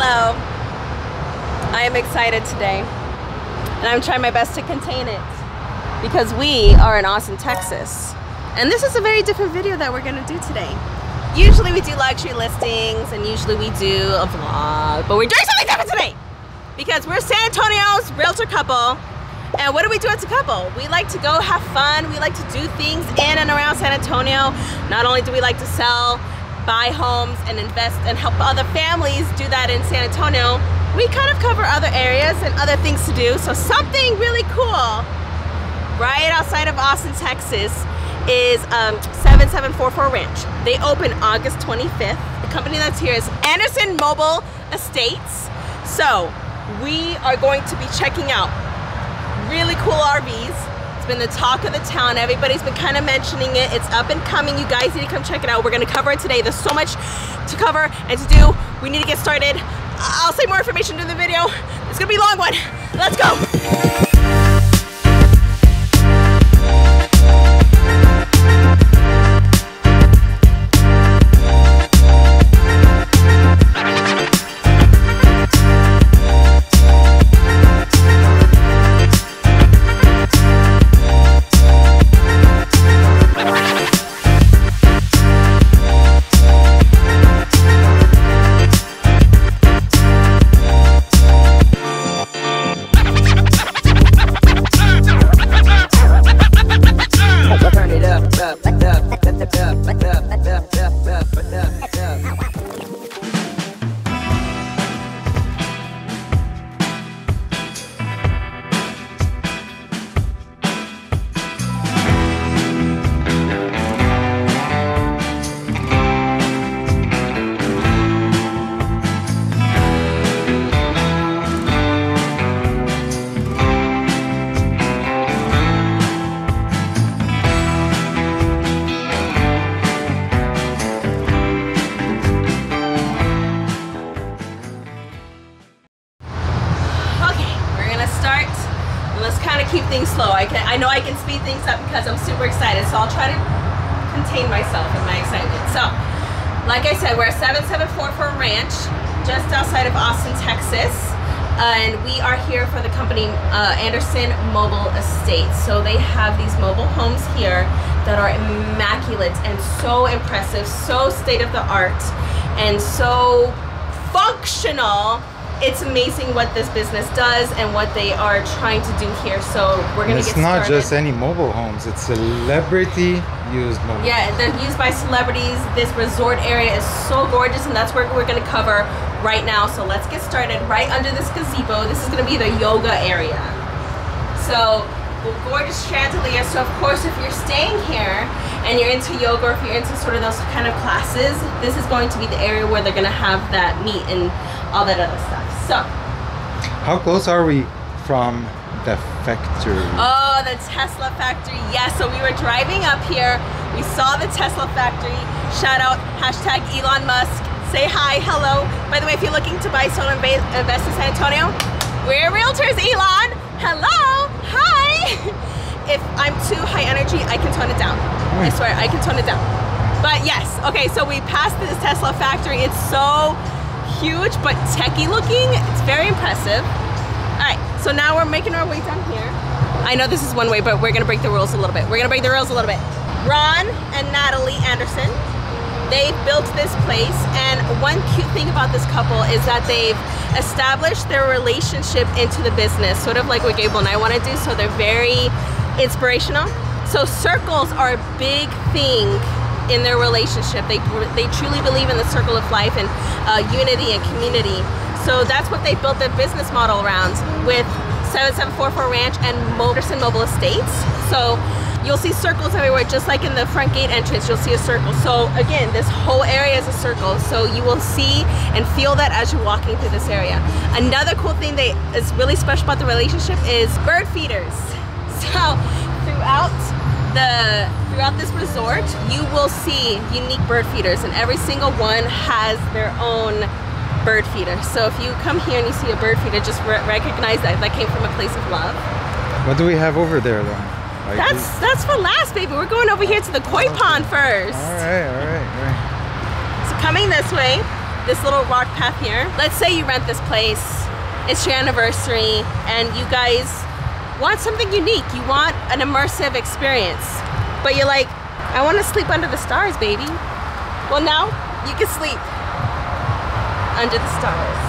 Hello. I am excited today, and I'm trying my best to contain it because we are in Austin, Texas, and this is a very different video that we're gonna do today. Usually we do luxury listings, and usually we do a vlog, but we're doing something different today because we're San Antonio's realtor couple. And what do we do as a couple? We like to go have fun. We like to do things in and around San Antonio. Not only do we like to sell, buy homes, and invest and help other families do that in San Antonio, we kind of cover other areas and other things to do. So something really cool right outside of Austin, Texas is 7744 Ranch. They open August 25th. The company that's here is Anderson Mobile Estates. So we are going to be checking out really cool RVs. It's been the talk of the town. Everybody's been kind of mentioning it. It's up and coming. You guys need to come check it out. We're going to cover it today. There's so much to cover and to do. We need to get started. I'll say more information in the video. It's going to be a long one. Let's go. Keep things slow. I know I can speed things up because I'm super excited, so I'll try to contain myself in my excitement. So, like I said, we're at 7744 Ranch, just outside of Austin, Texas, and we are here for the company Anderson Mobile Estates. So they have these mobile homes here that are immaculate and so impressive, so state-of-the-art, and so functional. It's amazing what this business does and what they are trying to do here. So we're gonna get started. It's not just any mobile homes, it's celebrity used mobile. Yeah, they're used by celebrities. This resort area is so gorgeous, and that's where we're gonna cover right now. So let's get started. Right under this gazebo, this is gonna be the yoga area. So gorgeous chandelier. So of course, if you're staying here and you're into yoga, or if you're into sort of those kind of classes, this is going to be the area where they're gonna have that meet and all that other stuff. So, how close are we from the factory? Oh, the Tesla factory. Yes, so we were driving up here. We saw the Tesla factory. Shout out, hashtag Elon Musk. Say hi, hello. By the way, if you're looking to buy, sell, and invest in San Antonio, we're realtors, Elon. Hello, hi. If I'm too high energy, I can tone it down. I swear, I can tone it down. But yes, okay, so we passed this Tesla factory. It's so huge but techy looking. It's very impressive. All right, so now we're making our way down here. I know this is one way, but we're gonna break the rules a little bit. Ron and Natalie Anderson, they built this place, and one cute thing about this couple is that they've established their relationship into the business, sort of like what Gabriel and I want to do. So they're very inspirational. So circles are a big thing in their relationship. They truly believe in the circle of life and unity and community. So that's what they built their business model around with 7744 Ranch and Anderson Mobile Estates. So you'll see circles everywhere, just like in the front gate entrance, you'll see a circle. So again, this whole area is a circle. So you will see and feel that as you're walking through this area. Another cool thing that is really special about the relationship is bird feeders. So throughout this resort, you will see unique bird feeders, and every single one has their own bird feeder. So if you come here and you see a bird feeder, just recognize that came from a place of love. What do we have over there then? Like that's for last, baby. We're going over here to the koi pond first. All right. So coming this way, this little rock path here. Let's say you rent this place, it's your anniversary, and you guys want something unique. You want an immersive experience, but you're like, I want to sleep under the stars, baby. Well, now you can sleep under the stars.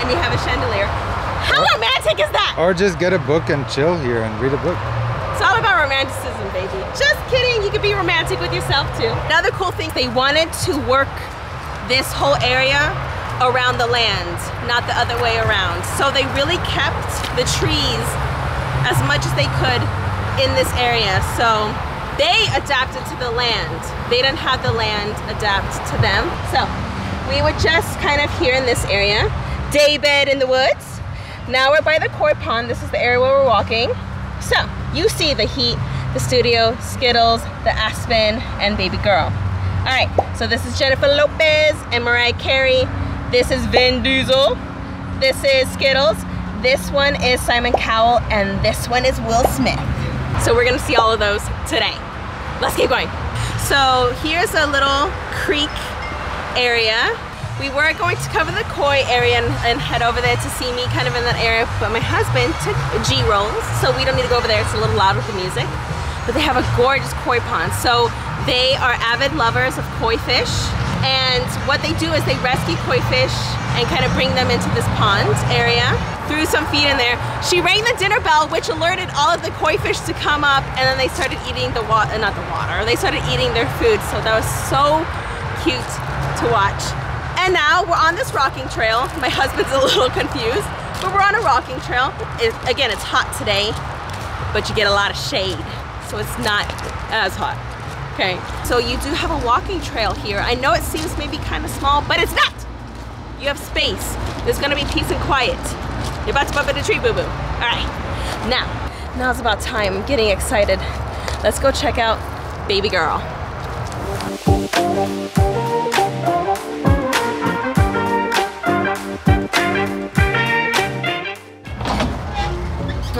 And you have a chandelier. How romantic is that? Or just get a book and chill here and read a book. It's all about romanticism, baby. Just kidding, you can be romantic with yourself too. Another cool thing, they wanted to work this whole area around the land, not the other way around. So they really kept the trees as much as they could in this area. So they adapted to the land. They didn't have the land adapt to them. So we were just kind of here in this area. Daybed in the woods. Now we're by the koi pond. This is the area where we're walking. So you see the heat, the studio, Skittles, the Aspen, and baby girl. All right, so this is Jennifer Lopez and Mariah Carey. This is Vin Diesel. This is Skittles. This one is Simon Cowell, and this one is Will Smith. So we're gonna see all of those today. Let's keep going. So here's a little creek area. We were going to cover the koi area and head over there to see me kind of in that area, but my husband took G-rolls, so we don't need to go over there. It's a little loud with the music. But they have a gorgeous koi pond. So they are avid lovers of koi fish. And what they do is they rescue koi fish and kind of bring them into this pond area. Threw some feed in there. She rang the dinner bell, which alerted all of the koi fish to come up, and then they started eating the water, not the water, they started eating their food. So that was so cute to watch. And now we're on this rocking trail. My husband's a little confused, but we're on a rocking trail. Again, it's hot today, but you get a lot of shade, so it's not as hot. Okay, so you do have a walking trail here. I know it seems maybe kind of small, but it's not. You have space. There's gonna be peace and quiet. You're about to bump into a tree, boo-boo. All right, now's about time. I'm getting excited. Let's go check out baby girl.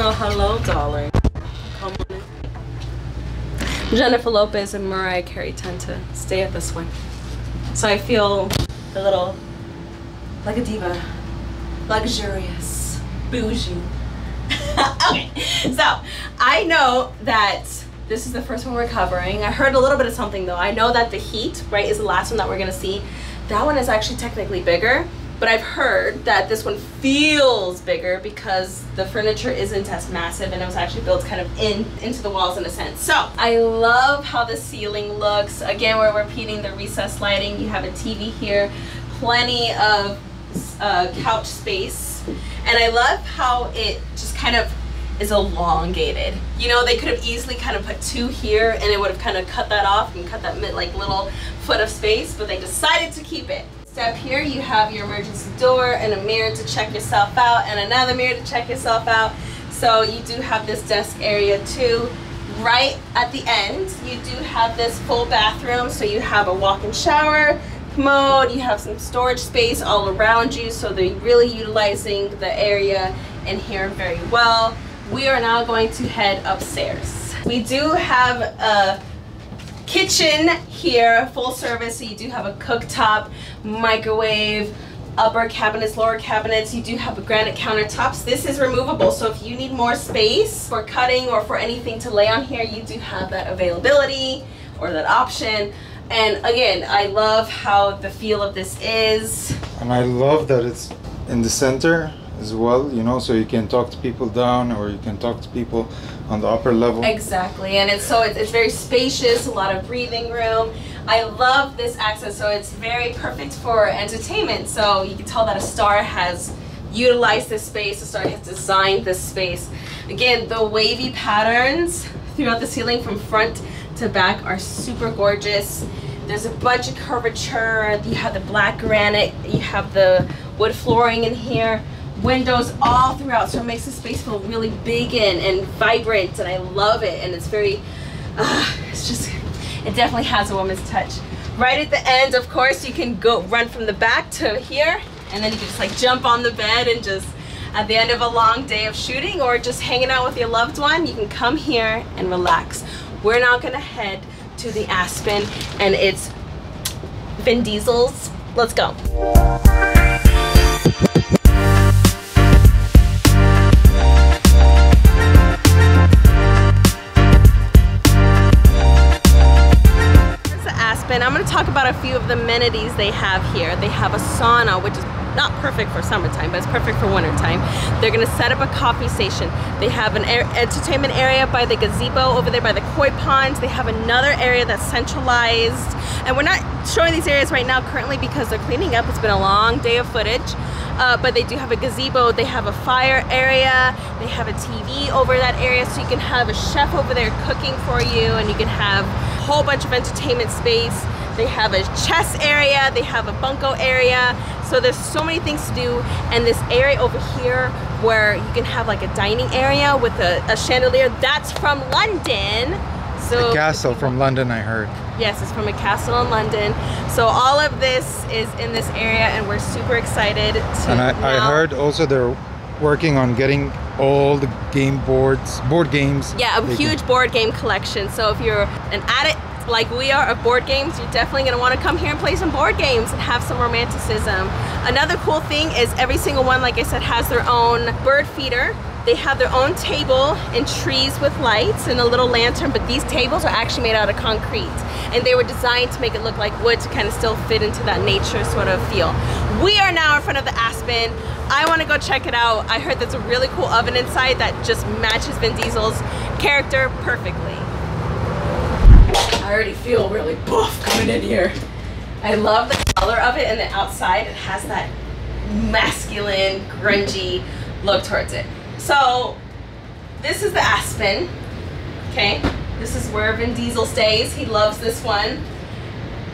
Oh, hello, darling. Come on in. Jennifer Lopez and Mariah Carey tend to stay at this one. So I feel a little like a diva. Luxurious. Bougie. Okay, so I know that this is the first one we're covering. I heard a little bit of something though. I know that the heat, right, is the last one that we're gonna see. That one is actually technically bigger. But I've heard that this one feels bigger because the furniture isn't as massive and it was actually built kind of into the walls in a sense. So I love how the ceiling looks. Again, we're repeating the recessed lighting. You have a TV here, plenty of couch space. And I love how it just kind of is elongated. You know, they could have easily kind of put two here and it would have kind of cut that off and cut that like little foot of space, but they decided to keep it. Step here, you have your emergency door and a mirror to check yourself out and another mirror to check yourself out. So you do have this desk area too. Right at the end, you do have this full bathroom. So you have a walk-in shower, commode, you have some storage space all around you. So they're really utilizing the area in here very well. We are now going to head upstairs. We do have a kitchen here, full service, so you do have a cooktop, microwave, upper cabinets, lower cabinets. You do have a granite countertops. This is removable, so if you need more space for cutting or for anything to lay on here, you do have that availability or that option. And again, I love how the feel of this is. And I love that it's in the center as well, you know, so you can talk to people down or you can talk to people on the upper level. Exactly, and it's very spacious, a lot of breathing room. I love this access, so it's very perfect for entertainment. So you can tell that a star has utilized this space, a star has designed this space. Again, the wavy patterns throughout the ceiling from front to back are super gorgeous. There's a bunch of curvature. You have the black granite, you have the wood flooring in here. Windows all throughout, so it makes the space feel really big and vibrant, and I love it. And it's very, it definitely has a woman's touch. Right at the end, of course, you can go run from the back to here, and then you can just like jump on the bed and just, at the end of a long day of shooting or just hanging out with your loved one, you can come here and relax. We're now gonna head to the Aspen, and it's Vin Diesels. Let's go. Aspen. I'm going to talk about a few of the amenities they have here. They have a sauna, which is not perfect for summertime, but it's perfect for wintertime. They're going to set up a coffee station. They have an entertainment area by the gazebo over there by the koi ponds. They have another area that's centralized. And we're not showing these areas right now currently because they're cleaning up. It's been a long day of footage. But they do have a gazebo. They have a fire area. They have a TV over that area, so you can have a chef over there cooking for you, and you can have a whole bunch of entertainment space. They have a chess area. They have a bunko area. So there's so many things to do. And this area over here where you can have like a dining area with a chandelier, that's from London. So a castle from London, I heard. Yes, it's from a castle in London. So all of this is in this area, and we're super excited to. And I heard also they're working on getting all the board games. Yeah, a huge board game collection. So if you're an addict like we are of board games, you're definitely going to want to come here and play some board games and have some romanticism. Another cool thing is every single one, like I said, has their own bird feeder. They have their own table and trees with lights and a little lantern, but these tables are actually made out of concrete. And they were designed to make it look like wood to kind of still fit into that nature sort of feel. We are now in front of the Aspen. I want to go check it out. I heard there's a really cool oven inside that just matches Vin Diesel's character perfectly. I already feel really buff coming in here. I love the color of it, and the outside, it has that masculine, grungy look towards it. So this is the Aspen, okay? This is where Vin Diesel stays. He loves this one.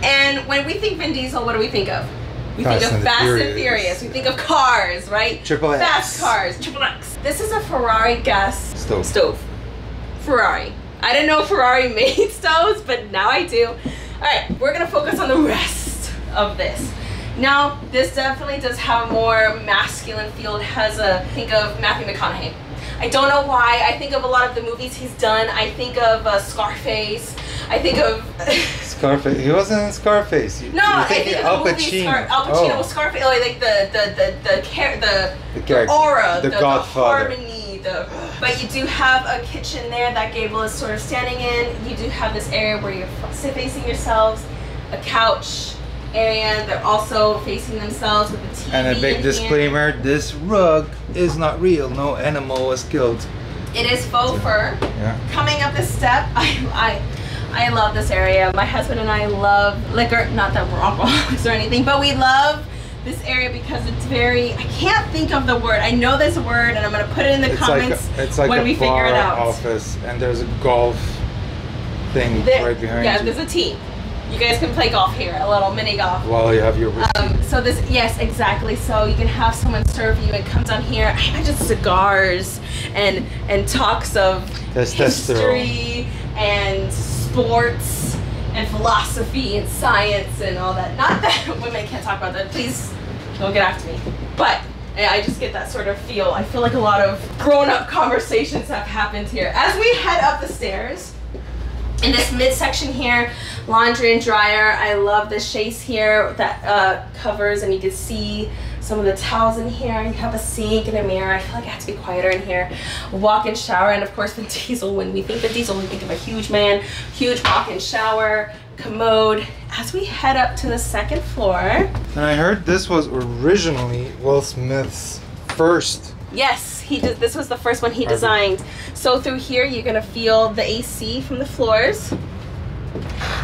And when we think Vin Diesel, what do we think of? We think of Fast and Furious. We think of cars, right? Triple X. Fast cars, Triple X. This is a Ferrari gas stove. Ferrari. I didn't know Ferrari made stoves, but now I do. All right, we're gonna focus on the rest of this. Now, this definitely does have a more masculine feel. It has think of Matthew McConaughey. I don't know why. I think of a lot of the movies he's done. I think of Scarface. I think of Scarface. He wasn't in Scarface. No, I think of Al the movie Al Pacino was Scarface. Like the aura, the Godfather. The harmony. But you do have a kitchen there that Gabriel is sort of standing in. You do have this area where you're facing yourselves, a couch area. They're also facing themselves with a TV. And a big disclaimer, this rug is not real. No animal was killed. It is faux fur. Yeah. Coming up this step, I love this area. My husband and I love liquor. Not that we're alcoholics or anything, but we love this area because it's very, I can't think of the word. I know there's a word, and I'm going to put it in the comments when we figure it out. Office, and there's a golf thing right behind you. Yeah, there's a tee. You guys can play golf here, a little mini golf. While you have your whiskey. So this, yes, exactly. So you can have someone serve you and come down here. I imagine cigars and talks of history and sports and philosophy and science and all that. Not that women can't talk about that. Please don't get after me. But I just get that sort of feel. I feel like a lot of grown-up conversations have happened here. As we head up the stairs, in this midsection here, laundry and dryer. I love the chaise here that covers, and you can see some of the towels in here. You have a sink and a mirror. I feel like I have to be quieter in here. Walk-in shower, and of course Vin Diesel. When we think of Diesel, we think of a huge man, huge walk-in shower, commode. As we head up to the second floor. And I heard this was originally Will Smith's first. Yes. This was the first one he designed. So through here, you're gonna feel the AC from the floors.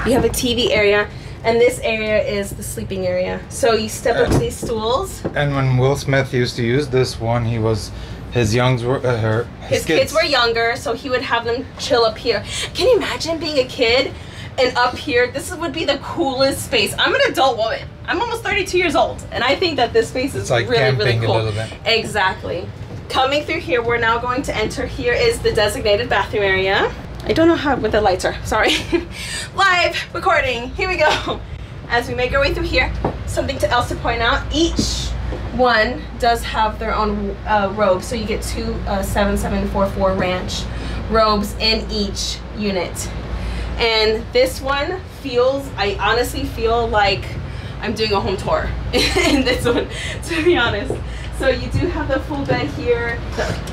You have a TV area, and this area is the sleeping area. So you step up to these stools. And when Will Smith used to use this one, his kids were younger, so he would have them chill up here. Can you imagine being a kid and up here? This would be the coolest space. I'm an adult woman. I'm almost 32 years old, and I think that this space is like really, really cool. A little bit. Exactly. Coming through here, we're now going to enter. Here is the designated bathroom area. I don't know what the lights are, sorry. Live recording, here we go. As we make our way through here, something else to point out, each one does have their own robe. So you get two 7744 ranch robes in each unit. And this one feels, I honestly feel like I'm doing a home tour in this one, to be honest. So you do have the full bed here,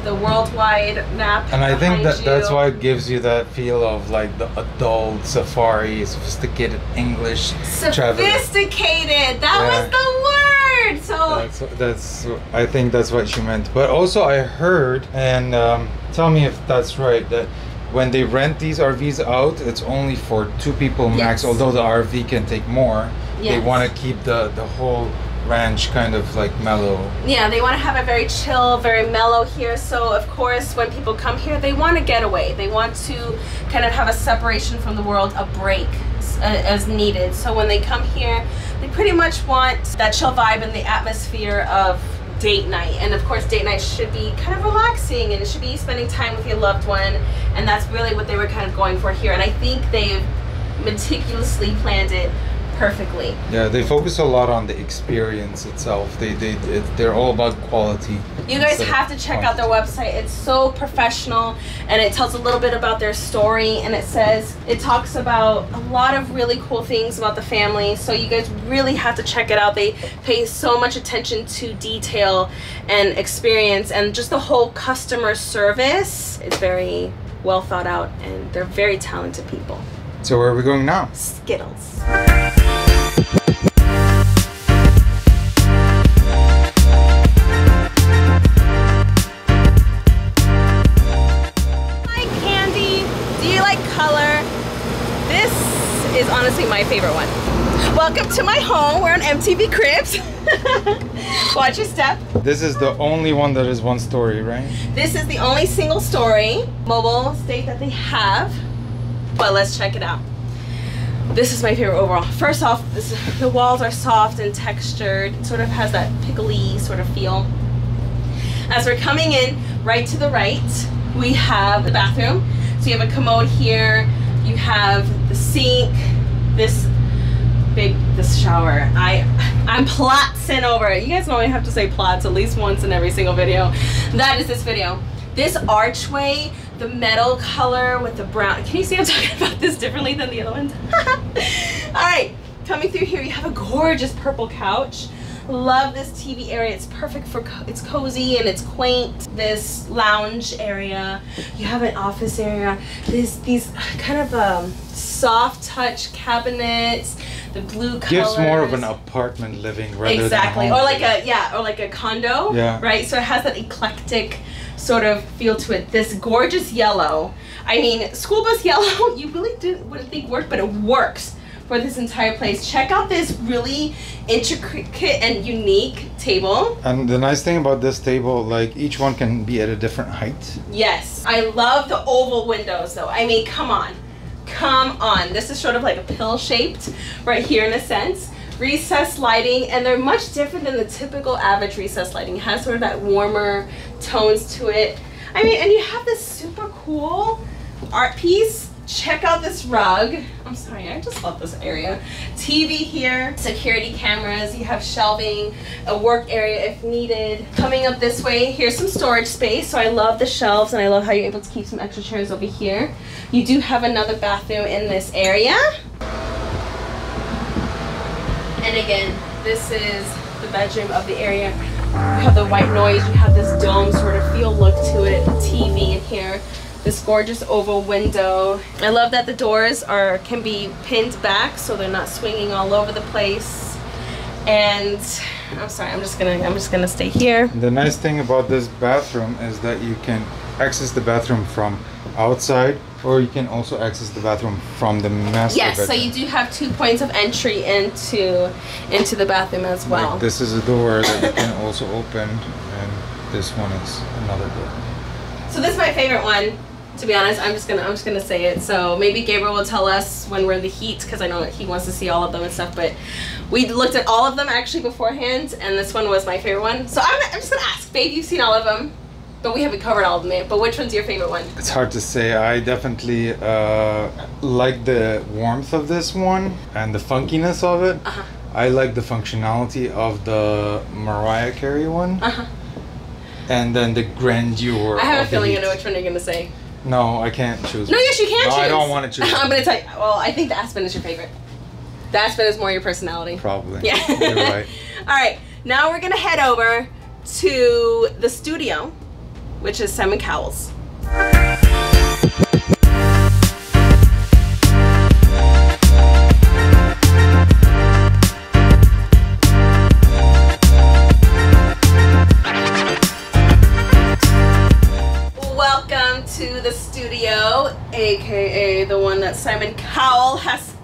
the worldwide map. And I think behind that's you. why it gives you that feel of like the adult safari, sophisticated English traveler. Sophisticated. That was the word. So That's I think that's what she meant. But also I heard, and tell me if that's right, that when they rent these RVs out, it's only for 2 people max. Yes. Although the RV can take more, Yes. they want to keep the whole ranch kind of like mellow. yeah, they want to have it very chill, very mellow here. So of course, when people come here, they want to get away. They want to kind of have a separation from the world, a break as needed. So when they come here, they pretty much want that chill vibe and the atmosphere of date night. And of course, date night should be kind of relaxing, and it should be spending time with your loved one. And that's really what they were kind of going for here. And I think they've meticulously planned it perfectly. Yeah, they focus a lot on the experience itself. They're all about quality. You guys have to check out their website. It's so professional, and it tells a little bit about their story, and it talks about a lot of really cool things about the family. So you guys really have to check it out. They pay so much attention to detail and experience, and just the whole customer service is very well thought out, and they're very talented people. So where are we going now? Skittles. Is honestly my favorite one. Welcome to my home. We're on MTV Cribs. Watch your step. This is the only one that is 1 story, right? This is the only single story mobile state that they have. But let's check it out. This is my favorite overall. First off, the walls are soft and textured. It sort of has that pickly sort of feel. As we're coming in, right to the right, we have the bathroom. So you have a commode here. You have the sink, this shower. I'm plotzing over it. You guys know I have to say plots at least once in every single video. That is this video. This archway, the metal color with the brown. Can you see I'm talking about this differently than the other ones? All right, coming through here, you have a gorgeous purple couch. Love this TV area. It's perfect for, it's cozy and it's quaint. This lounge area. You have an office area. These kind of soft touch cabinets. The blue colors. Gives more of an apartment living rather exactly. than a home. Or like a condo. Yeah. Right. So it has that eclectic sort of feel to it. This gorgeous yellow. I mean, school bus yellow. You really wouldn't think worked, but it works for this entire place. Check out this really intricate and unique table. And the nice thing about this table, like each one can be at a different height. Yes, I love the oval windows though. I mean, come on. This is sort of like a pill shaped right here in a sense. Recessed lighting, and they're much different than the typical average recessed lighting. It has sort of that warmer tones to it. I mean, and you have this super cool art piece. Check out this rug. I'm sorry, I just love this area. TV here, security cameras, you have shelving, a work area if needed. Coming up this way, here's some storage space. So I love the shelves, and I love how you're able to keep some extra chairs over here. You do have another bathroom in this area. And again, this is the bedroom of the area. You have the white noise, you have this dome sort of feel look to it, TV in here. This gorgeous oval window. I love that the doors can be pinned back so they're not swinging all over the place. And I'm sorry, I'm just gonna stay here. The nice thing about this bathroom is that you can access the bathroom from outside, or you can also access the bathroom from the master bedroom. So you do have 2 points of entry into the bathroom as well. Like this is a door that you can also open, and this one is another door. So this is my favorite one. To be honest, I'm just gonna say it. So maybe Gabriel will tell us when we're in the heat, because I know that he wants to see all of them and stuff. But we looked at all of them actually beforehand, and this one was my favorite one. So I'm just gonna ask, babe, you've seen all of them, but we haven't covered all of them yet. But which one's your favorite one? It's hard to say. I definitely like the warmth of this one and the funkiness of it. I like the functionality of the Mariah Carey one. And then the grandeur. I have a feeling I know which one you're gonna say. No, I can't choose. No, yes, you can choose. I don't want to choose. I'm gonna tell you. Well, I think the Aspen is your favorite. The Aspen is more your personality. Probably. Yeah. You're right. All right, now we're gonna head over to the studio, which is Simon Cowell's. Welcome to the studio, aka the one that Simon Cowell has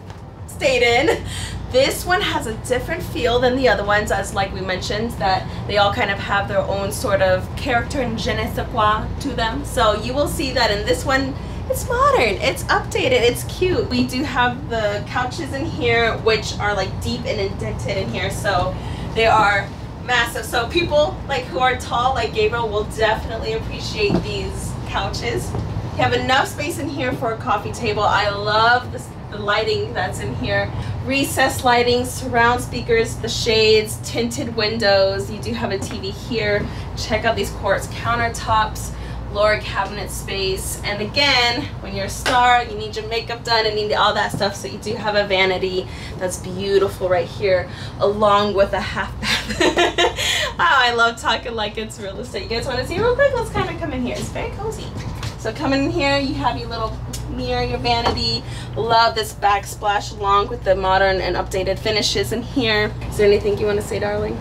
stayed in. This one has a different feel than the other ones, as like we mentioned, that they all kind of have their own sort of character and je ne sais quoi to them. So you will see that in this one, it's modern, it's updated, it's cute. We do have the couches in here, which are like deep and indented in here, so they are massive. So people like who are tall like Gabriel will definitely appreciate these couches. You have enough space in here for a coffee table. I love the lighting that's in here. Recessed lighting, surround speakers, the shades, tinted windows. You do have a TV here. Check out these quartz countertops, lower cabinet space. And again, when you're a star, you need your makeup done and need all that stuff. So you do have a vanity that's beautiful right here, along with a half bath. Wow, I love talking like it's real estate. You guys want to see real quick? Let's kind of come in here. It's very cozy. So coming in here, you have your little mirror, your vanity. Love this backsplash along with the modern and updated finishes in here. Is there anything you want to say, darling?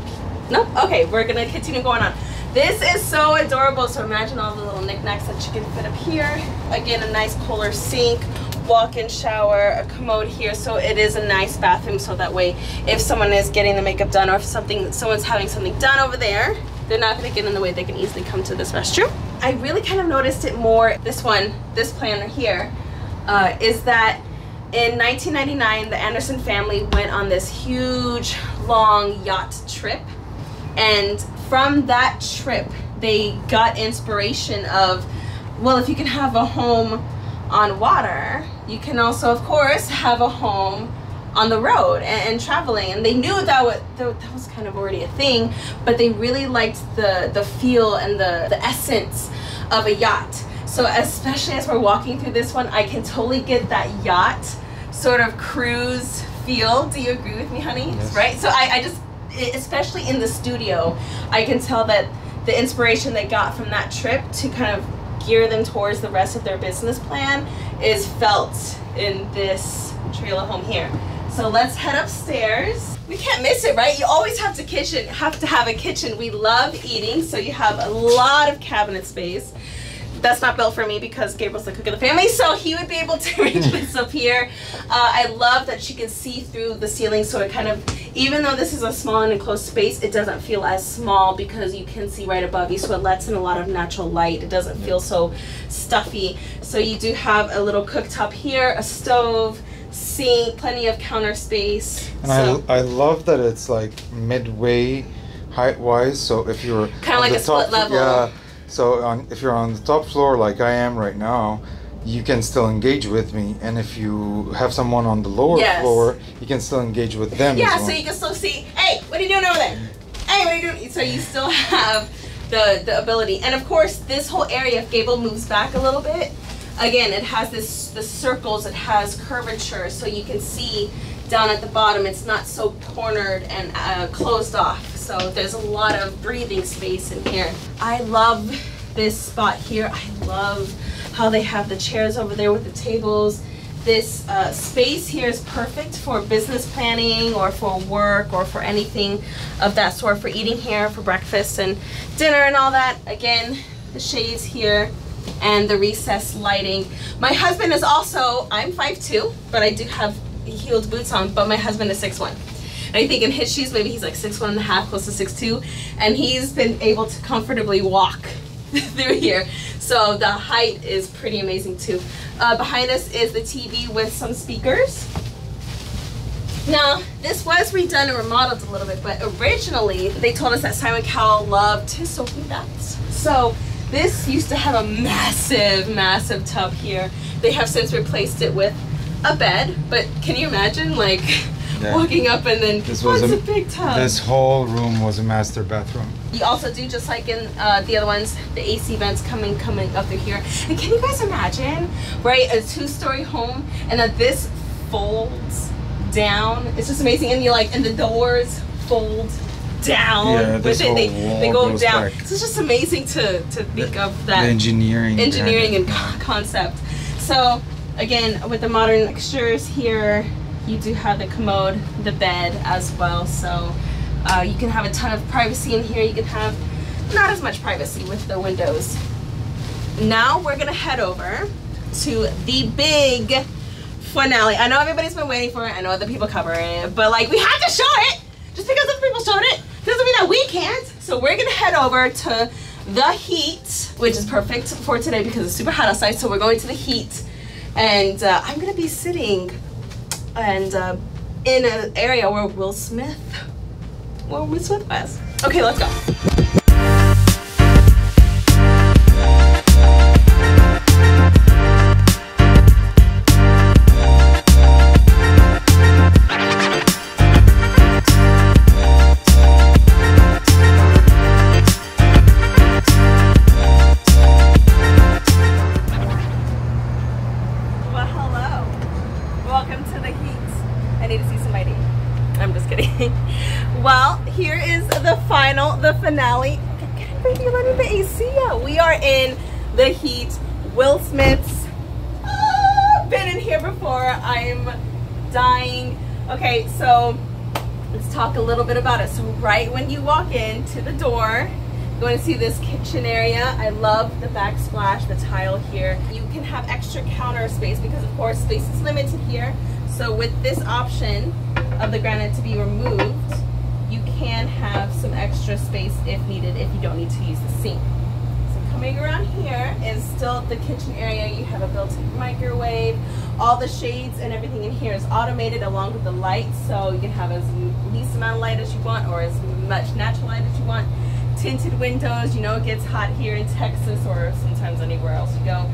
No? Okay, we're gonna continue going on. This is so adorable. So imagine all the little knickknacks that you can fit up here. Again, a nice Kohler sink, walk-in shower, a commode here. So it is a nice bathroom, so that way if someone is getting the makeup done or if someone's having something done over there, they're not going to get in the way. They can easily come to this restroom. I really kind of noticed it more, this planner here, is that in 1999, the Anderson family went on this huge, long yacht trip. And from that trip, they got inspiration of, well, if you can have a home on water, you can also, of course, have a home on the road and traveling. And they knew that was kind of already a thing, but they really liked the feel and the essence of a yacht. So especially as we're walking through this one, I can totally get that yacht sort of cruise feel. Do you agree with me, honey? Yes. Right? So I just, especially in the studio, I can tell that the inspiration they got from that trip to kind of gear them towards the rest of their business plan is felt in this trailer home here. So let's head upstairs. We can't miss it, right? You always have to have a kitchen. We love eating, so you have a lot of cabinet space. That's not built for me because Gabriel's the cook of the family, so he would be able to reach this up here. I love that you can see through the ceiling, so it kind of, even though this is a small and enclosed space, it doesn't feel as small because you can see right above you, so it lets in a lot of natural light. It doesn't feel so stuffy. So you do have a little cooktop here, a stove, sink, plenty of counter space. And so, I love that it's like midway height-wise, so if you're kind of like a split level. Yeah. So if you're on the top floor like I am right now, you can still engage with me, and if you have someone on the lower floor, you can still engage with them. Yeah, as well. so you can still see, hey, what are you doing over there? Hey, what are you doing? So you still have the ability. And of course, this whole area, if Gabriel moves back a little bit, again, it has the circles, it has curvature, so you can see down at the bottom, it's not so cornered and closed off. So there's a lot of breathing space in here. I love this spot here. I love how they have the chairs over there with the tables. This space here is perfect for business planning or for work or for anything of that sort, for eating here, for breakfast and dinner and all that. Again, the shades here and the recessed lighting. My husband is also, I'm 5'2", but I do have heeled boots on, but my husband is 6'1". And I think in his shoes, maybe he's like 6'1.5", close to 6'2", and he's been able to comfortably walk through here. So the height is pretty amazing too. Behind us is the TV with some speakers. Now, this was redone and remodeled a little bit, but originally they told us that Simon Cowell loved his soaking baths. So this used to have a massive, massive tub here. They have since replaced it with a bed, but can you imagine like walking up and then this was a big tub? This whole room was a master bathroom. You also do, just like in the other ones, the AC vents coming up through here. And can you guys imagine, right, a 2-story home and that this folds down. It's just amazing. And and the doors fold down. Yeah, with it. They go down. Back. So it's just amazing to think of that the engineering and concept. So again, with the modern extras here, you do have the commode, the bed as well. So you can have a ton of privacy in here. You can have not as much privacy with the windows. Now we're gonna head over to the big finale. I know everybody's been waiting for it. I know other people cover it, but like we have to show it. Just because other people showed it doesn't mean that we can't. So we're gonna head over to the heat, which is perfect for today because it's super hot outside. So we're going to the heat, and I'm gonna be sitting and in an area where Will Smith was. Okay, let's go. Well, here is the finale. Baby, letting the AC out. We are in the heat. Will Smith's been in here before. I'm dying. Okay, so let's talk a little bit about it. So right when you walk into the door, you're going to see this kitchen area. I love the backsplash, the tile here. You can have extra counter space because of course space is limited here. So with this option of the granite to be removed, you can have some extra space if needed, if you don't need to use the sink. So coming around here is still the kitchen area. You have a built-in microwave. All the shades and everything in here is automated along with the lights, so you can have as least amount of light as you want or as much natural light as you want. Tinted windows, you know it gets hot here in Texas or sometimes anywhere else you go.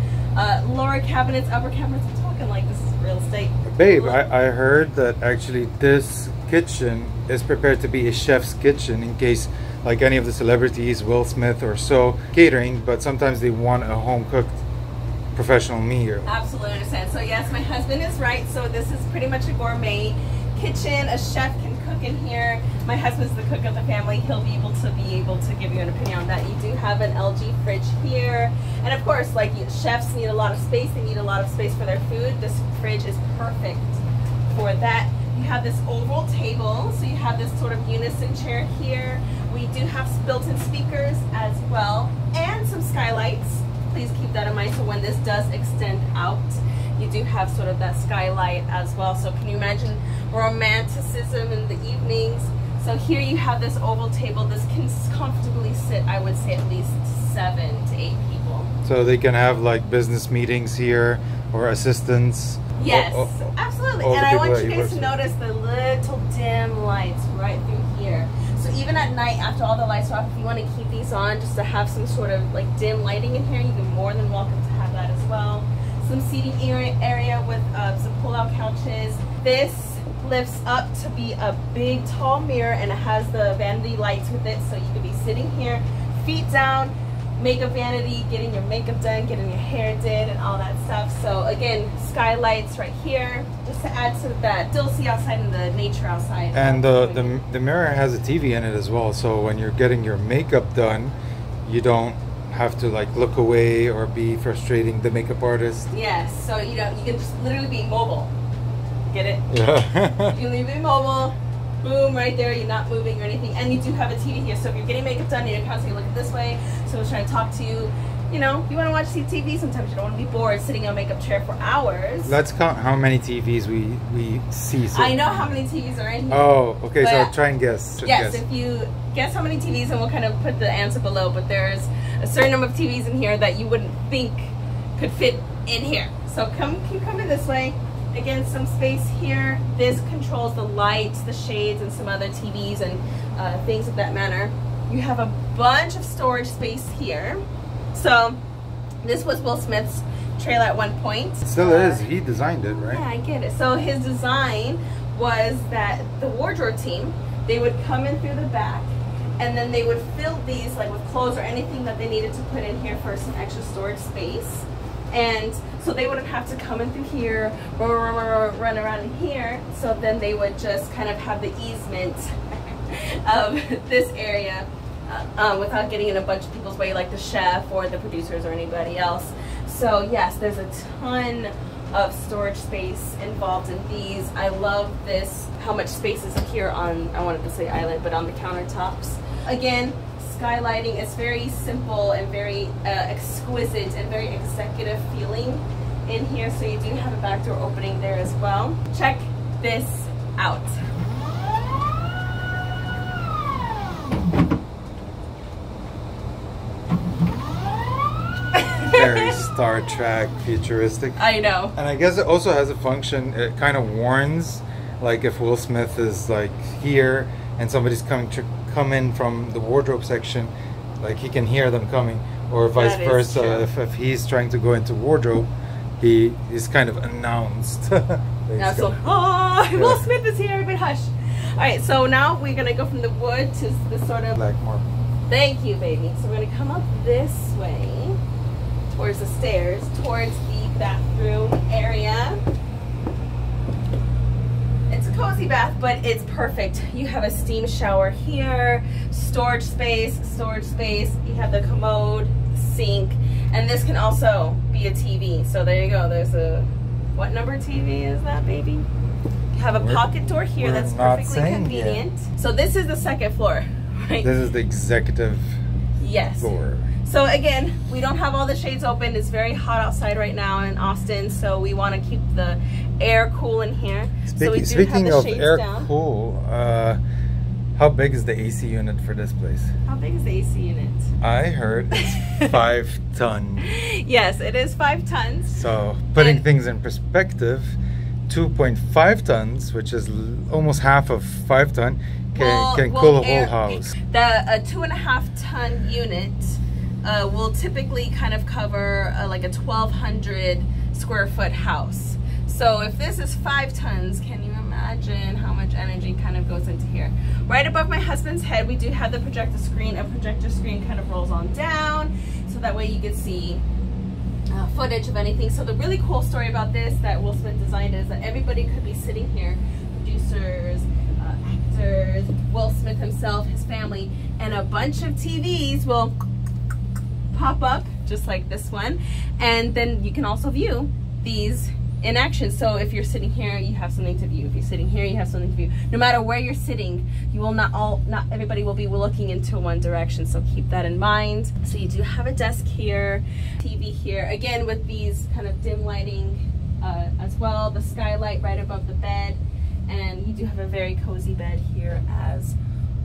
Lower cabinets, upper cabinets. I'm talking like this is real estate. Babe, I heard that actually this kitchen is prepared to be a chef's kitchen in case like any of the celebrities, Will Smith or so, catering, but sometimes they want a home-cooked professional meal. Absolutely understand. So yes, my husband is right. So this is pretty much a gourmet kitchen. A chef can cook in here. My husband's the cook of the family. He'll be able to give you an opinion on that. You do have an LG fridge here, and of course, like chefs need a lot of space. They need a lot of space for their food. This fridge is perfect for that. You have this oval table, so you have this sort of unison chair here. We do have built-in speakers as well, and some skylights. Please keep that in mind. So when this does extend out, you do have sort of that skylight as well. So can you imagine romanticism in the evenings? So here you have this oval table. This can comfortably sit, I would say, at least 7 to 8 people. So they can have like business meetings here or assistants. Yes, absolutely. And I want you guys to notice the little dim lights right through here. So even at night, after all the lights are off, if you want to keep these on just to have some sort of like dim lighting in here, you're more than welcome to have that as well. Some seating area with some pull-out couches. This lifts up to be a big tall mirror, and it has the vanity lights with it, so you could be sitting here, feet down, makeup vanity, getting your makeup done, getting your hair did, and all that stuff. So again, skylights right here, just to add to that. Still see outside in the nature outside. And the mirror has a TV in it as well, so when you're getting your makeup done, you don't have to like look away or be frustrating the makeup artist. Yes, so you know, you can just literally be mobile. Get it? Yeah. You can leave it mobile. Boom, right there, you're not moving or anything. And you do have a TV here, so if you're getting makeup done and you're constantly looking this way, someone's trying to talk to you, you know, you want to watch TV, sometimes you don't want to be bored sitting on a makeup chair for hours. Let's count how many TVs we see. So. I know how many TVs are in here. Oh, okay, so try and guess. Yes, if you guess how many TVs, and we'll kind of put the answer below, but there's a certain number of TVs in here that you wouldn't think could fit in here. So keep coming this way. Again, some space here. This controls the lights, the shades, and some other TVs and things of that manner. You have a bunch of storage space here. So this was Will Smith's trailer at one point. It still is. He designed it, right? Yeah, I get it. So his design was that the wardrobe team, they would come in through the back, and then they would fill these like with clothes or anything that they needed to put in here for some extra storage space. And so they wouldn't have to come in through here, run around in here. So then they would just kind of have the easement of this area without getting in a bunch of people's way, like the chef or the producers or anybody else. So yes, there's a ton of storage space involved in these. I love this, how much space is here on, I wanted to say island, but on the countertops. Again, skylighting is very simple and very exquisite and very executive feeling in here. So you do have a back door opening there as well. Check this out. Very Star Trek, futuristic. I know. And I guess it also has a function. It kind of warns, like if Will Smith is like here and somebody's coming to come in from the wardrobe section, like he can hear them coming, or vice versa. If he's trying to go into wardrobe, he is kind of announced. Yeah, so, oh, yeah. Will Smith is here, everybody hush. All right, so now we're gonna go from the wood to this sort of black marble. Thank you, baby. So we're gonna come up this way towards the stairs, towards the bathroom area. It's a cozy bath, but it's perfect. You have a steam shower here, storage space. You have the commode, sink, and this can also be a TV. So there you go. There's a, what number TV is that, baby? You have a pocket door here that's perfectly convenient. Yet. So this is the second floor, right? This is the executive floor. So again, we don't have all the shades open. It's very hot outside right now in Austin, so we want to keep the air cool in here. Speaking of air cool, how big is the AC unit for this place? How big is the AC unit? I heard it's 5 ton. Yes, it is 5 tons. So putting things in perspective, 2.5 tons, which is almost half of 5 ton, can cool a whole house. The 2.5 ton unit will typically kind of cover like a 1,200 square foot house. So if this is 5 tons, can you imagine how much energy kind of goes into here? Right above my husband's head, we do have the projector screen. A projector screen kind of rolls on down, so that way you can see footage of anything. So the really cool story about this that Will Smith designed is that everybody could be sitting here, producers, actors, Will Smith himself, his family, and a bunch of TVs will pop up just like this one, and then you can also view these in action. So if you're sitting here, you have something to view. If you're sitting here, you have something to view. No matter where you're sitting, you will not everybody will be looking into one direction, so keep that in mind. So you do have a desk here, TV here, again with these kind of dim lighting as well, the skylight right above the bed, and you do have a very cozy bed here as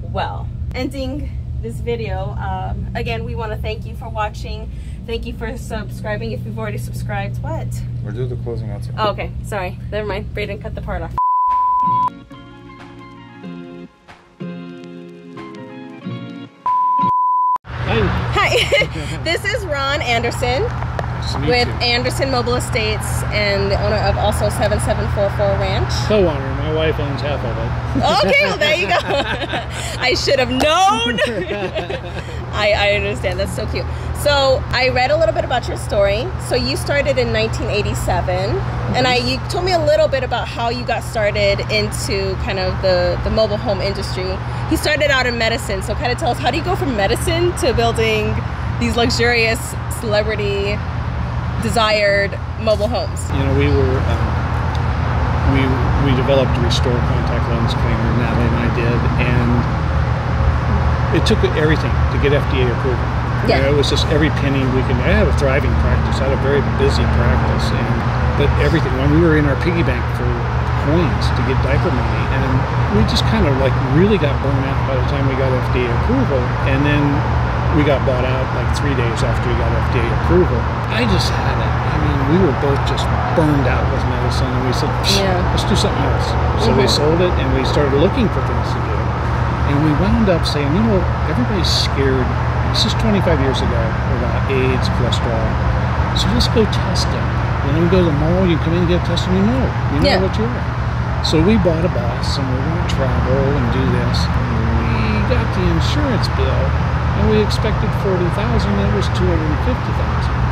well. Ending this video, again, we want to thank you for watching. Thank you for subscribing. If you've already subscribed, what? We'll do the closing out. Oh, okay, sorry, never mind. Brayden cut the part off. Hi, this is Ron Anderson with Anderson Mobile Estates and the owner of also 7744 Ranch. Co-owner, my wife owns half of it. Okay, well there you go. I should have known. I understand, that's so cute. So I read a little bit about your story. So you started in 1987, and you told me a little bit about how you got started into kind of the mobile home industry. He started out in medicine, so kind of tell us, how do you go from medicine to building these luxurious, celebrity desired mobile homes? You know, we developed a restore contact lens cleaner, Natalie and I did, and it took everything to get FDA approval. Yeah. You know, it was just every penny we could. I had a thriving practice. I had a very busy practice, but everything. When we were in our piggy bank for coins to get diaper money, and we just kind of like really got burned out by the time we got FDA approval, and then we got bought out like 3 days after we got FDA approval. I just had it. I mean, we were both just burned out with medicine, and we said, let's do something else. So we sold it, and we started looking for things to do. And we wound up saying, you know, everybody's scared. This is 25 years ago about AIDS, cholesterol. So let's go test it. When we go to the mall, you come in and get tested, you know what you are. So we bought a bus, and we're going to travel and do this. We got the insurance bill, and we expected $40,000, and it was $250,000.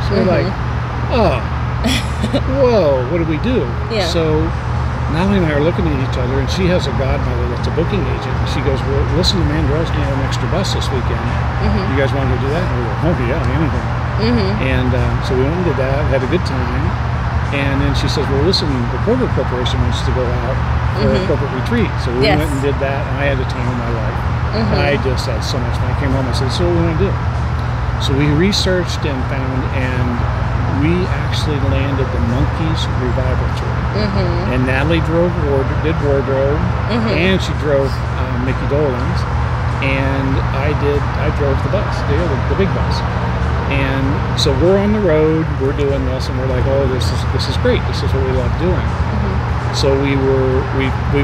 So we're like, oh, whoa, what do we do? Yeah. So Natalie and I are looking at each other, and she has a godmother that's a booking agent. And she goes, well, listen, the Mandrell's need an extra bus this weekend. You guys want to do that? And we go, oh, yeah, anything. And so we went and did that, had a good time. And then she says, well, listen, the Porter Corporation wants to go out for a corporate retreat. So we went and did that, and I had the time of my life. I just had so much fun. I came home and I said, so what do we want to do? So we researched and found, and we actually landed the Monkees Revival Tour. And Natalie did wardrobe, and she drove Mickey Dolenz, and I drove the bus, the big bus. And so we're on the road, we're doing this, and we're like, oh, this is great. This is what we love doing. So we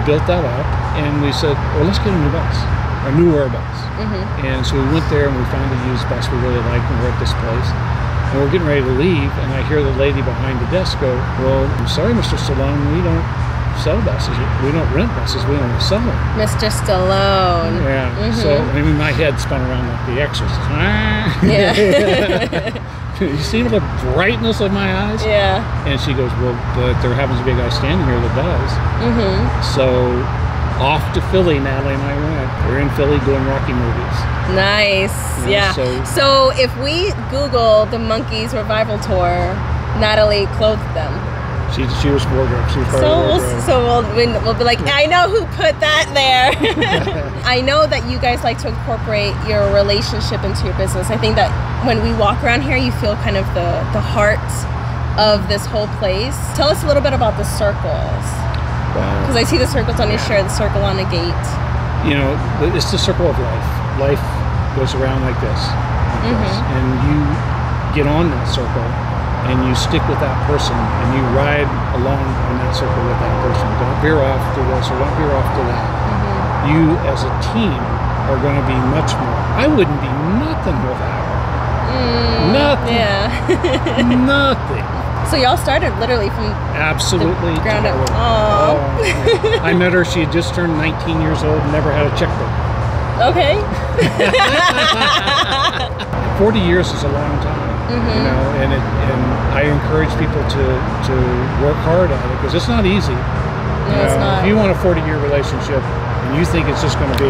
built that up, and we said, well, let's get a new bus, a newer bus. And so we went there and we found a used bus we really liked, and we're at this place. And we're getting ready to leave, and I hear the lady behind the desk go, well, I'm sorry, Mr. Stallone, we don't sell buses. We don't rent buses, we only sell them. Mr. Stallone. Yeah. So I mean, my head spun around like The Exorcist. You see the brightness of my eyes? Yeah. And she goes, well, but there happens to be a guy standing here that does. So off to Philly, Natalie and I went. We're in Philly doing Rocky movies. Nice. Yeah. So if we Google the Monkees Revival Tour, Natalie clothed them. She was wardrobe. She was part of wardrobe. So we'll be like, I know who put that there. I know that you guys like to incorporate your relationship into your business. I think that when we walk around here, you feel kind of the heart of this whole place. Tell us a little bit about the circles. Because I see the circles on your shirt, the circle on a gate. You know, it's the circle of life. Life goes around like this. And you get on that circle, and you stick with that person, and you ride along on that circle with that person. Don't veer off to this or don't veer off to that. You as a team are going to be much more. I wouldn't be nothing without her. Nothing. Yeah. Nothing. So y'all started literally from absolutely the ground up. Oh, yeah. I met her. She had just turned 19 years old and never had a checkbook. Okay. 40 years is a long time. You know, and I encourage people to work hard at it, because it's not easy. No, it's not. If you want a 40-year relationship and you think it's just going to be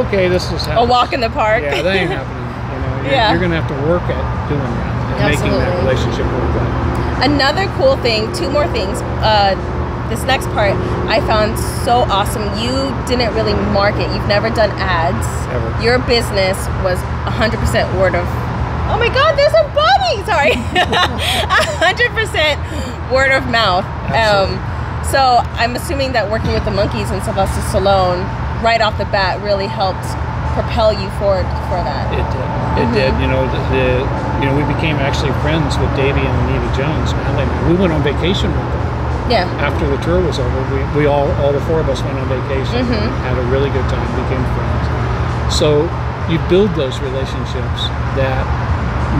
okay, this is happening. A walk in the park. Yeah, that ain't happening. You know, you're going to have to work at doing that and making that relationship work out. Another cool thing, two more things. This next part I found so awesome. You didn't really market. You've never done ads. Ever. Your business was 100% word of. Oh my God, there's a bunny! Sorry. 100% word of mouth. So I'm assuming that working with the Monkees and Sylvester Stallone right off the bat really helped propel you forward for that. It did. It did. You know, we became actually friends with Davey and Anita Jones. We went on vacation with them. Yeah. After the tour was over, we all the four of us went on vacation, had a really good time, became friends. So you build those relationships that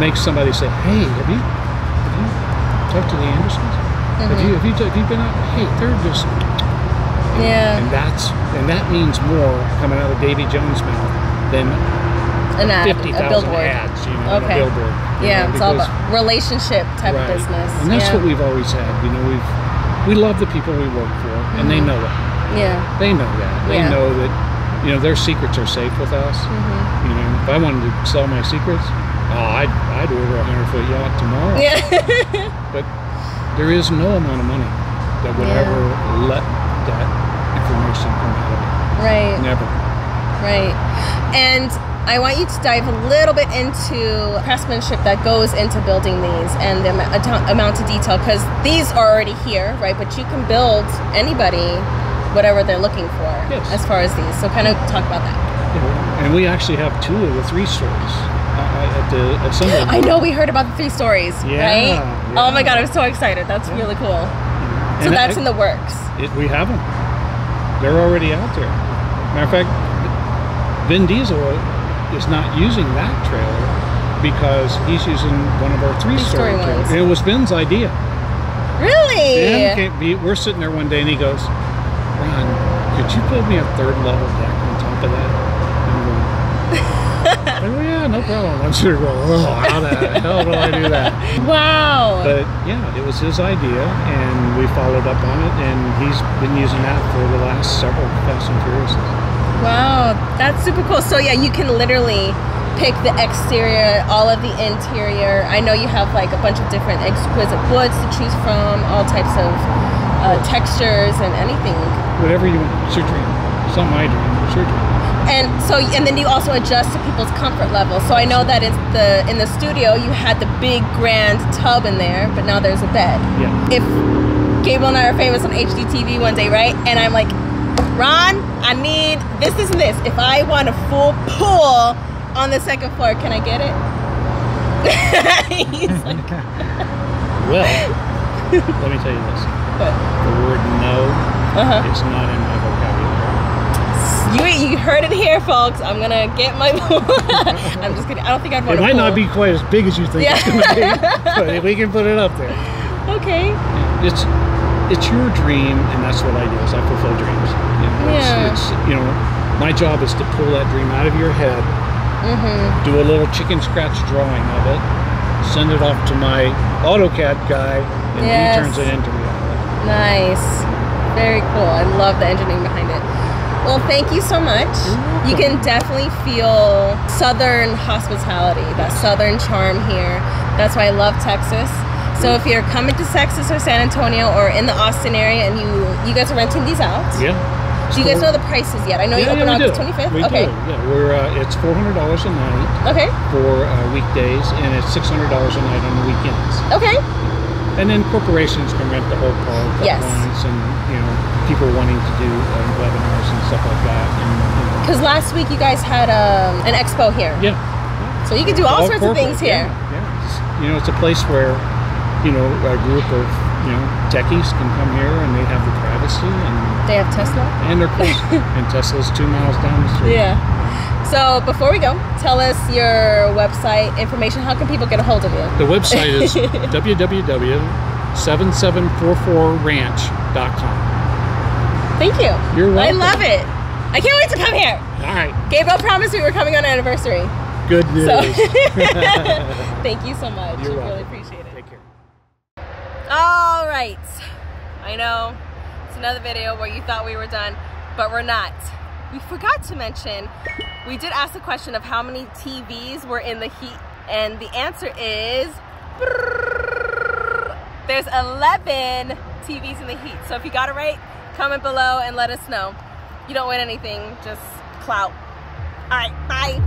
make somebie say, hey, have you talked to the Andersons? Have you been out? Hey, they're just and that means more coming out of Davy Jones' mouth than 50,000 ads, you know, on a billboard. Yeah, it's all about relationship type of business. And that's what we've always had. You know, we love the people we work for, and they know it. Yeah. They know that. They know that, you know, their secrets are safe with us. You know, if I wanted to sell my secrets, I'd order a 100-foot yacht tomorrow. Yeah. But there is no amount of money that would ever let that information come out of it. Right. Never. Right. And I want you to dive a little bit into craftsmanship that goes into building these and the amount of detail, because these are already here, right? But you can build anybody whatever they're looking for as far as these. So kind of talk about that. Yeah. And we actually have 2 of the 3 stories. At some I know, we heard about the 3 stories, right? Yeah. Oh my God, I'm so excited. That's really cool. So and that's in the works. We have them. They're already out there. Matter of fact, Vin Diesel is not using that trailer because he's using one of our 3-story trailers. And it was Vin's idea. Really? We're sitting there one day and he goes, Ron, could you build me a 3rd level deck on top of that? And I'm going, oh yeah, no no problem. I'm sure, well, oh, how the hell do I do that? Wow. But yeah, it was his idea, and we followed up on it, and he's been using that for the last several Fast and Furious. Wow, that's super cool. So yeah, you can literally pick the exterior, all of the interior. I know you have like a bunch of different exquisite woods to choose from, all types of textures and anything. Whatever you want. It's your dream. It's not my dream. It's your dream. And then you also adjust to people's comfort level. So I know that in the studio you had the big grand tub in there, but now there's a bed. Yeah. If Gabriel and I are famous on HGTV one day, right? And I'm like, Ron, I need this, this, and this. If I want a full pool on the second floor, can I get it? He's like, well, let me tell you this. what? The word no is not in my vocabulary. You heard it here, folks. I'm gonna get my pool. I'm just kidding. I don't think I'd want It a might pool. not be quite as big as you think it's going to be, but we can put it up there. Okay. It's your dream, and that's what I do. Is I fulfill dreams. It's my job is to pull that dream out of your head, do a little chicken scratch drawing of it, send it off to my AutoCAD guy, and he turns it into reality. Nice. Very cool. I love the engineering behind it. Well, thank you so much. You can definitely feel Southern hospitality, that Southern charm here. That's why I love Texas. So if you're coming to Texas or San Antonio or in the Austin area and you guys are renting these out. Yeah. Do you guys know the prices yet? I know you open August 25th. We okay. do. Yeah, we're it's $400 a night. Okay. For weekdays, and it's $600 a night on the weekends. Okay. And then corporations can rent the whole park at once, and people wanting to do webinars and stuff like that. Because last week you guys had an expo here. Yeah. So you can do all sorts of things here. Yeah. It's a place where a group of techies can come here, and they have the privacy, and they have Tesla, and they're close. And Tesla's 2 miles down the street. Yeah. So before we go, tell us your website information. How can people get a hold of you? The website is www.7744ranch.com. Thank you. You're welcome. I love it. I can't wait to come here. All right. Gabriel promised we were coming on an anniversary. Good news. So thank you so much. You're welcome. Really appreciate it. Take care. All right. I know it's another video where you thought we were done, but we're not. We forgot to mention, we did ask the question of how many TVs were in the heat, and the answer is there's 11 TVs in the heat. So if you got it right, comment below and let us know. You don't win anything, just clout. All right, bye.